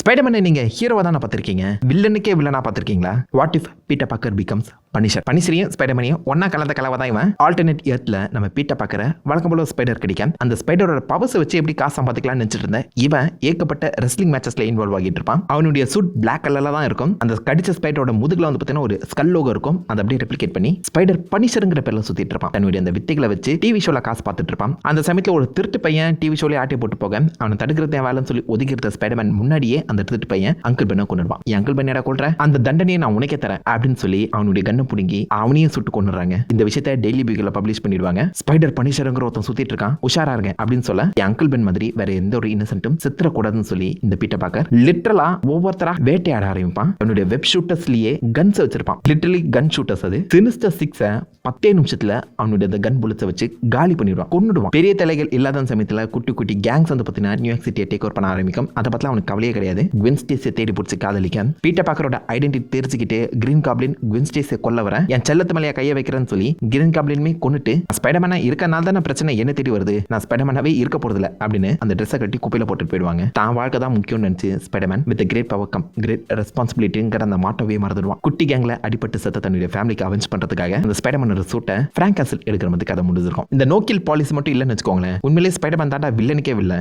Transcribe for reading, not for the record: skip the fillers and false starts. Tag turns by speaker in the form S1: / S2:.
S1: ஸ்பைடர்மேனை நீங்க ஹீரோவா தானே பார்த்திருக்கீங்க, வில்லனுக்கே வில்லனா பார்த்திருக்கீங்களா? What if Peter Parker becomes Punisher? பனிஷரையும் ஸ்பைடர்மேனையும் ஒன்னா கலந்த கலவை தான் இவன். ஆல்டர்னேட் எர்த்ல நம்ம பீட்டர் பார்க்கற வழக்கம் போல ஸ்பைடர் கிடைக்க அந்த ஸ்பைடரோட பவர்ஸ் வச்சு எப்படி காசு சம்பாதிக்கலாம்னு நினைச்சிட்டு இருந்தேன். இவன் ஏகப்பட்ட ரெஸ்லிங் மேட்சஸ்ல இன்வால்வ் ஆகிட்டு இருப்பான். அவனுடைய சூட் பிளாக் கலர்ல தான் இருக்கும். அந்த கடிச்ச ஸ்பைடரோட முதுகுல வந்து பார்த்தீங்கன்னா ஒரு ஸ்கல் லோகோ இருக்கும். அதை அப்படியே ரெப்ளிகேட் பண்ணி ஸ்பைடர் பனிஷருங்கிற பேர்ல சுத்திட்டு இருப்பான். தன்னுடைய அந்த வித்தைகளை வச்சு டிவி ஷோல காசு பார்த்துட்டு இருப்பான். அந்த சமயத்தில் ஒரு திருட்டு பையன் டிவி ஷோல ஆட்டி போட்டு போக அவனை தடுக்கிறது வேலைன்னு சொல்லி ஒதுக்கிற ஸ்பைடர்மேன் முன்னாடியே அந்த திருட்டு பையன் அங்கிள் பெண்ணை கொண்டுடுவான். என் அங்கிள் பெண்ணை கொள்ற அந்த தண்டனையை நான் உனக்கே தரேன் அப்படின்னு சொல்லி அவனுடைய கண்ணை பிடுங்கி அவனையும் சுட்டு கொண்டுறாங்க. இந்த விஷயத்தை டெய்லி பியூல பப்ளிஷ் பண்ணிடுவாங்க. ஸ்பைடர் பனிஷருங்கிற ஒருத்தன் சுத்திட்டு இருக்கான், உஷாரா இருங்க அப்படின்னு சொல்ல என் அங்கிள் பெண் மாதிரி வேற எந்த ஒரு இன்னசென்ட்டும் சித்திரக்கூடாதுன்னு சொல்லி இந்த பீட்டர் பார்க்கர் லிட்டரலா ஒவ்வொருத்தரா வேட்டையாட ஆரம்பிப்பான். அவனுடைய வெப் ஷூட்டர்ஸ்லயே கன்ஸ் வச்சிருப்பான். லிட்டரலி கன் ஷூட்டர்ஸ். அது சினிஸ்டர் 6 10 நிமிஷத்துல அவனுடைய கன் புல்லட்ஸை வச்சு காலி பண்ணிடுவான், கொன்னுடுவான். பெரிய தலைகள் இல்லாத சமயத்துல குட்டி குட்டி கேங்ஸ் வந்து பார்த்தீங்கன்னா நியூயார்க் சிட்டியை டேக் ஓவர் பண்ண ஆரம்பிக்கும். அதை பத்தி அவனுக்கு கவலையே கிடையாது. குவென் ஸ்டேஸை தேடி பிடிச்சி காதலிக்க பீட்டர் பார்க்கரோட ஐடென்டிட்டி தெரிஞ்சுக்கிட்டு கிரீன் காப்ளின் குவென் ஸ்டேஸை கொல்ல வர என் செல்லத்து மேலையா கையை வைக்கிறேன்னு சொல்லி கிரீன் காப்ளினுமே கொண்டுட்டு ஸ்பைடர்மேனா இருக்கனால தான் பிரச்சனை என்ன தேடி வருது, நான் ஸ்பைடர்மேனாவே இருக்க போறதில்ல அப்படின்னு அந்த ட்ரெஸ்ஸை கட்டி குப்பையில போட்டுட்டு போயிடுவாங்க. தான் வாழ்க்கை தான் முக்கியம் நினைச்சு Spiderman with great power come great ரெஸ்பான்சிபிலிட்டிங்கிற அந்த மாட்டவே மறந்துடுவான். குட்டி கேங்ல அடிபட்டு செத்த தன்னுடைய ஃபேமிலிக்கு அவெஞ்ச் பண்றதுக்காக அந்த ஸ்பைடர்மேனோட சூட்டை பிராங்க் கேசல் எடுக்கிற மாதிரி கதை முடிஞ்சிருக்கும். இந்த நோக்கில் பாலிசி மட்டும் இல்லைன்னு வச்சுக்கோங்களேன், உண்மையிலேயே ஸ்பைடர்மேன் தாண்டா வில்லனுக்கே வில்ல.